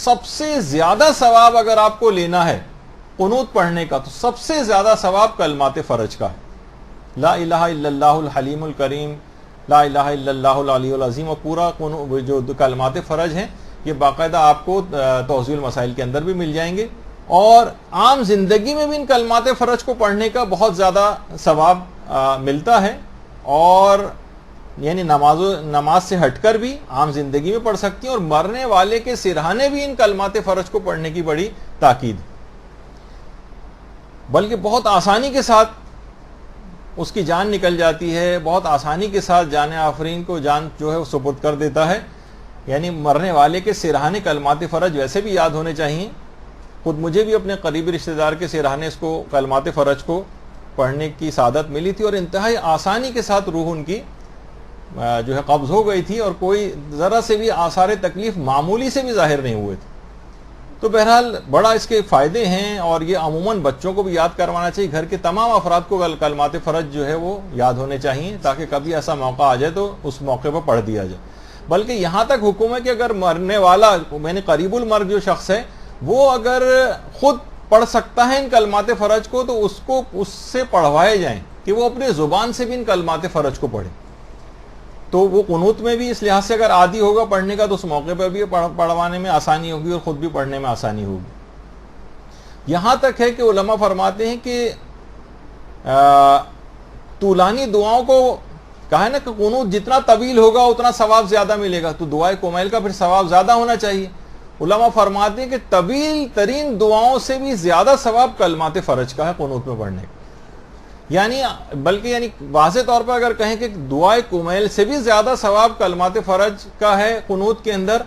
سب سے زیادہ ثواب اگر آپ کو لینا ہے قنوت پڑھنے کا تو سب سے زیادہ ثواب کلمات فرج کا ہے. لا الہ الا اللہ الحلیم الکریم، لا الہ الا اللہ العلی العظیم، اور پورا جو کلمات فرج ہیں یہ باقاعدہ آپ کو توضیح المسائل کے اندر بھی مل جائیں گے، اور عام زندگی میں بھی ان کلمات فرج کو پڑھنے کا بہت زیادہ ثواب ملتا ہے. اور یعنی نماز سے ہٹ کر بھی عام زندگی میں پڑھ سکتی ہیں، اور مرنے والے کے سرہانے بھی ان کلمات فرج کو پڑھنے کی بڑی تاکید، بلکہ بہت آسانی کے ساتھ اس کی جان نکل جاتی ہے، بہت آسانی کے ساتھ جان آفرین کو جان جو ہے وہ سپرد کر دیتا ہے. یعنی مرنے والے کے سرہانے کلمات فرج ویسے بھی یاد ہونے چاہیے. خود مجھے بھی اپنے قریبی رشتہ دار کے سرہانے اس کو کلمات فرج کو پڑھنے کی سعادت ملی تھی، اور انتہائی آسانی کے ساتھ روح ان کی جو ہے قبض ہو گئی تھی، اور کوئی ذرا سے بھی آثار تکلیف معمولی سے بھی ظاہر نہیں ہوئے تھے. تو بہرحال بڑا اس کے فائدے ہیں، اور یہ عموماً بچوں کو بھی یاد کروانا چاہیے. گھر کے تمام افراد کو کلمات فرج جو ہے وہ یاد ہونے چاہیے، تاکہ کبھی ایسا موقع آ جائے تو اس موقع پر پڑھ دیا جائے. بلکہ یہاں تک حکم ہے کہ اگر مرنے والا میں نے قریب المرگ جو شخص ہے وہ اگر خود پڑھ سکتا ہے ان کلمات فرج کو تو اس سے پڑھوائے جائیں کہ وہ اپنے زبان سے بھی ان کلمات فرج کو پڑھے. تو وہ قنوت میں بھی اس لحاظ سے اگر عادی ہوگا پڑھنے کا تو اس موقع پر بھی پڑھوانے میں آسانی ہوگی اور خود بھی پڑھنے میں آسانی ہوگی. یہاں تک ہے کہ علماء فرماتے ہیں کہ طولانی دعاؤں کو کہا ہے نا کہ قنوت جتنا طویل ہوگا اتنا ثواب زیادہ ملے گا، تو دعائے کمیل کا پھر ثواب زیادہ ہونا چاہیے. علماء فرماتے ہیں کہ طویل ترین دعاؤں سے بھی زیادہ ثواب کلمات فرج کا ہے قنوت میں پڑھنے کا. بلکہ واضح طور پر اگر کہیں کہ دعائے کمیل سے بھی زیادہ ثواب کلمات فرج کا ہے قنوت کے اندر،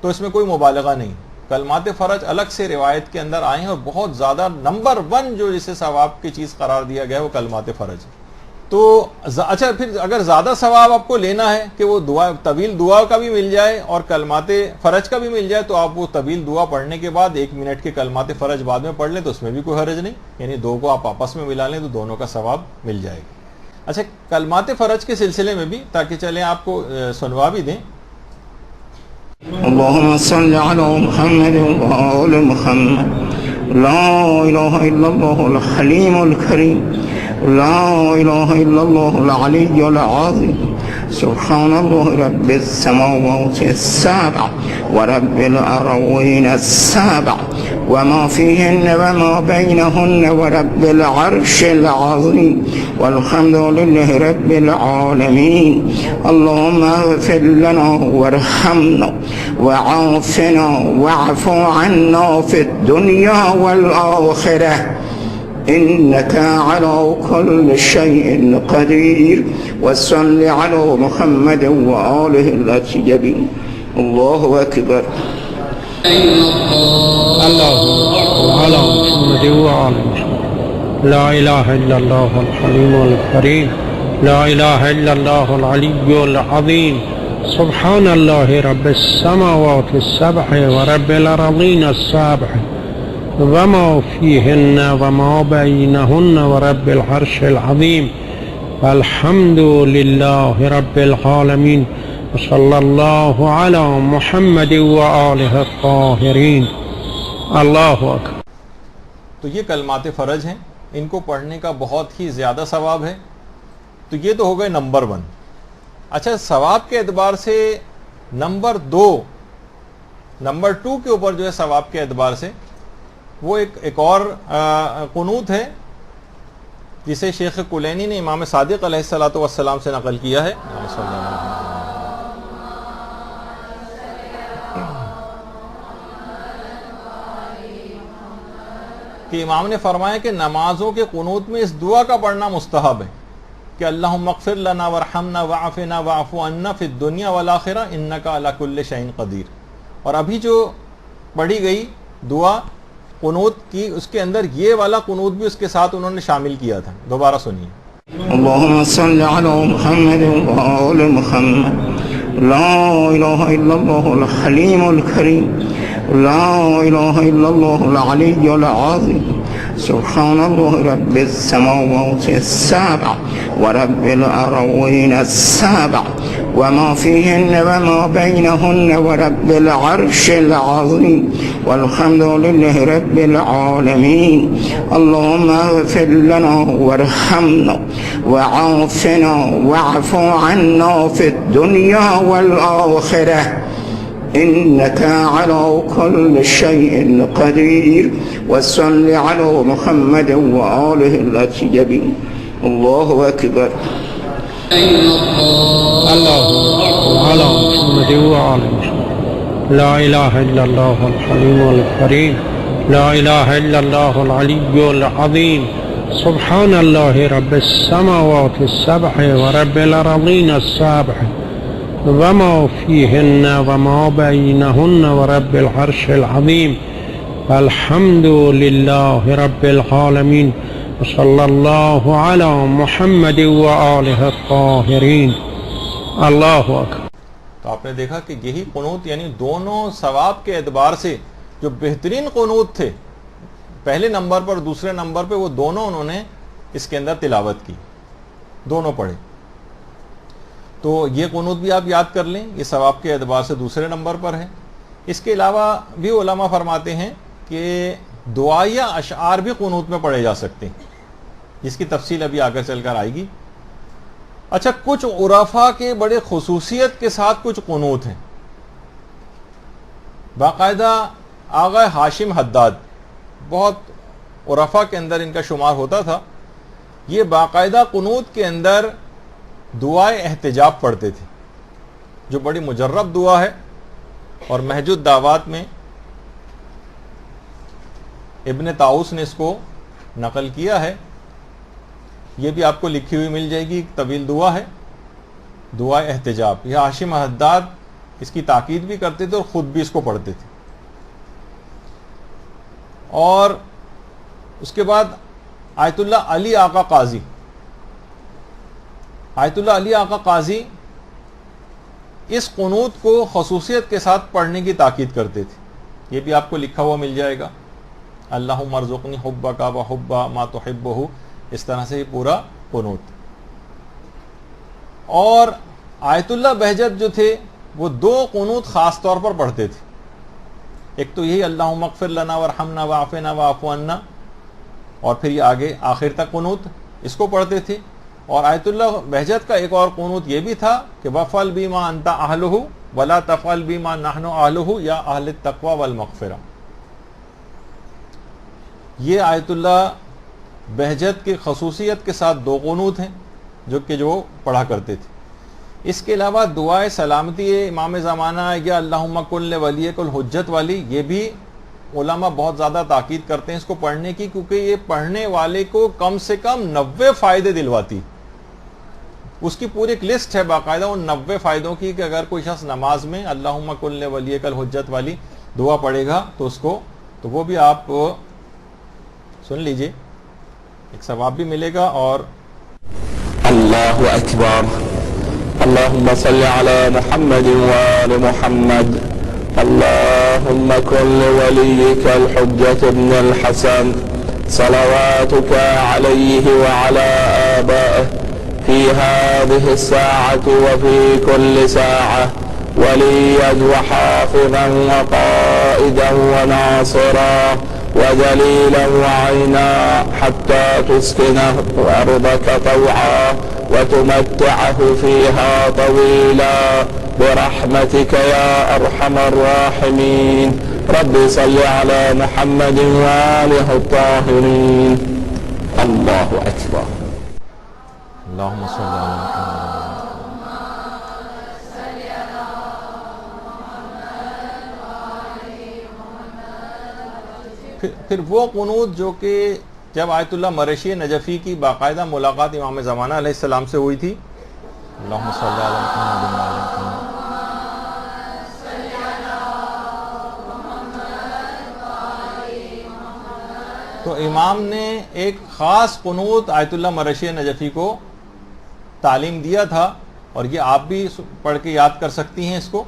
تو اس میں کوئی مبالغہ نہیں. کلمات فرج الگ سے روایت کے اندر آئے ہیں، اور بہت زیادہ نمبر 1 جو جسے ثواب کی چیز قرار دیا گیا ہے وہ کلمات فرج. تو اچھا، پھر اگر زیادہ ثواب آپ کو لینا ہے کہ وہ طویل دعا کا بھی مل جائے اور کلمات فرج کا بھی مل جائے، تو آپ وہ طویل دعا پڑھنے کے بعد 1 منٹ کے کلمات فرج بعد میں پڑھ لیں تو اس میں بھی کوئی حرج نہیں. یعنی 2 کو آپ آپس میں ملا لیں تو دونوں کا ثواب مل جائے گا. اچھا، کلمات فرج کے سلسلے میں بھی تاکہ چلیں آپ کو سنوا بھی دیں. اللهم صل على محمد وآل محمد. لا إله إلا الله الحليم الكريم. لا إله إلا الله العلي العظيم. سبحان الله رب السماوات السبع ورب الأرضين السبع وما فيهن وما بينهن ورب العرش العظيم والحمد لله رب العالمين. اللهم اغفر لنا وارحمنا وعافنا واعف عنا في الدنيا والآخرة إنك على كل شيء قدير. وصل على محمد وآله الأطيبين. الله أكبر. الله على محمد وآل محمد. لا إله إلا الله الحليم الكريم. لا إله إلا الله العلي العظيم. سبحان الله رب السماوات السبع ورب الأرضين السبع وما فيهن وما بينهن ورب العرش العظيم والحمد لله رب العالمين وصلى الله على محمد وآله الطاهرين. اللہ اکبر. تو یہ کلمات فرج ہیں، ان کو پڑھنے کا بہت ہی زیادہ ثواب ہے. تو یہ تو ہو گئے نمبر 1. اچھا، ثواب کے اعتبار سے نمبر 2 کے اوپر جو ہے ثواب کے اعتبار سے وہ ایک اور قنوت ہے جسے شیخ کلینی نے امام صادق علیہ الصلوۃ والسلام سے نقل کیا ہے کہ امام نے فرمایا کہ نمازوں کے قنوت میں اس دعا کا پڑھنا مستحب ہے کہ اللہم اغفر لنا وارحمنا وعافنا واعف عنا فی الدنیا والآخرہ انک علی کل شیء قدیر. اور ابھی جو پڑھی گئی دعا قنوت کی، اس کے اندر یہ والا قنوت بھی اس کے ساتھ انہوں نے شامل کیا تھا. دوبارہ سنیے. اللهم صل على محمد وآل محمد. لا إله إلا الله الحليم الكريم. لا إله إلا الله العلي العظيم. سبحان الله رب السماوات السبع ورب الأراضين السبع وما فيهن وما بينهن ورب العرش العظيم والحمد لله رب العالمين. اللهم اغفر لنا وارحمنا وعافنا واعف عنا في الدنيا والآخرة إنك على كل شيء قدير. وصل على محمد وآله الأطيبين. الله أكبر. الله على محمد وآل محمد. لا إله إلا الله الحليم الكريم. لا إله إلا الله العلي العظيم. سبحان الله رب السماوات السبع ورب الأراضين السبع وما فيهن وما بينهن ورب العرش العظيم الحمد لله رب العالمين وصلى الله على محمد وآله الطاهرين. اللہ اکبر. تو آپ نے دیکھا کہ یہی قنوت یعنی دونوں ثواب کے اعتبار سے جو بہترین قنوت تھے، پہلے نمبر پر دوسرے نمبر پہ، وہ دونوں انہوں نے اس کے اندر تلاوت کی، دونوں پڑھے. تو یہ قنوت بھی آپ یاد کر لیں، یہ ثواب کے اعتبار سے دوسرے نمبر پر ہے. اس کے علاوہ بھی علماء فرماتے ہیں کہ دعائیہ اشعار بھی قنوت میں پڑھے جا سکتے ہیں، جس کی تفصیل ابھی آگے چل کر آئے گی. اچھا، کچھ عرفاء کے بڑے خصوصیت کے ساتھ کچھ قنوت ہیں. باقاعدہ آغا ہاشم حداد، بہت عرفاء کے اندر ان کا شمار ہوتا تھا، یہ باقاعدہ قنوت کے اندر دعائے احتجاب پڑھتے تھے، جو بڑی مجرب دعا ہے. اور محج الدعوات میں ابن طاؤس نے اس کو نقل کیا ہے. یہ بھی آپ کو لکھی ہوئی مل جائے گی، ایک طویل دعا ہے، دعائے احتجاب. یہ ہاشم حداد اس کی تاکید بھی کرتے تھے اور خود بھی اس کو پڑھتے تھے. اور اس کے بعد آیت اللہ علی آقا قاضی، آیت اللہ علی آقا قاضی اس قنوت کو خصوصیت کے ساتھ پڑھنے کی تاکید کرتے تھے. یہ بھی آپ کو لکھا ہوا مل جائے گا، اللہم ارزقنی حبک و حب ما تحبہ، اس طرح سے یہ پورا قنوت. اور آیت اللہ بہجت جو تھے وہ دو قنوت خاص طور پر پڑھتے تھے. ایک تو یہی اللہم اغفر لنا وارحمنا وعافنا واعف عنا، اور پھر یہ آگے آخر تک قنوت اس کو پڑھتے تھے. اور آیت اللہ بہجت کا ایک اور قنوت یہ بھی تھا کہ وفعل بما انت اہلہ ولا تفعل بما نحن اہلہ یا اہل التقوی والمغفرہ. یہ آیت اللہ بہجت کی خصوصیت کے ساتھ دو قنوت ہیں جو پڑھا کرتے تھے. اس کے علاوہ دعائے سلامتی امام زمانہ یا اللہم کن ولیک الحجت والی، یہ بھی علماء بہت زیادہ تاکید کرتے ہیں اس کو پڑھنے کی، کیونکہ یہ پڑھنے والے کو کم سے کم 90 فائدے دلواتی. اس کی پوری ایک لسٹ ہے باقاعدہ ان 90 فائدوں کی، کہ اگر کوئی شخص نماز میں اللہم کن ولیک الحجت والی دعا پڑھے گا تو اس کو، تو وہ بھی آپ سن لیجئے، ایک ثواب بھی ملے گا. اور اللہ اکبر. اللهم صل على محمد وآل محمد. اللهم كن لوليك الحجة ابن الحسن صلواتك عليه وعلى آبائه في هذه الساعة وفي كل ساعة وليا وحافظا وقائدا وناصرا ودليلا وعينا حتى تسكنه أرضك طوعا وتمتعه فيها طويلا برحمتك يا أرحم الراحمين. رب صل على محمد وآله الطاهرين. الله أكبر. اللهم صل على محمد. پھر وہ قنوت جو کہ جب آیت اللہ مرشی نجفی کی باقاعدہ ملاقات امام زمانہ علیہ السلام سے ہوئی تھی، اللہم صلی علی محمد وعلی محمد، تو امام نے ایک خاص قنوت آیت اللہ مرشی نجفی کو تعلیم دیا تھا، اور یہ آپ بھی پڑھ کے یاد کر سکتی ہیں اس کو.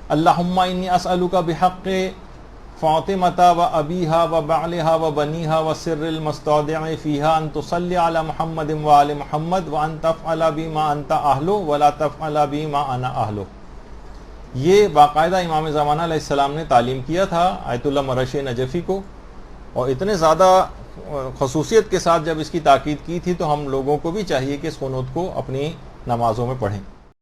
اللہم انی اسألک بحق فاطمة وأبيها وبعلها وبنيها والسر المستودع فيها أن تصلي على محمد وآل محمد وأن تفعل بما أنت أهله ولا تفعل بما أنا أهله. یہ باقاعدہ امام زمانہ علیہ السلام نے تعلیم کیا تھا آیت اللہ مرشی نجفی کو، اور اتنے زیادہ خصوصیت کے ساتھ جب اس کی تاکید کی تھی تو ہم لوگوں کو بھی چاہیے کہ اس قنوت کو اپنی نمازوں میں پڑھیں.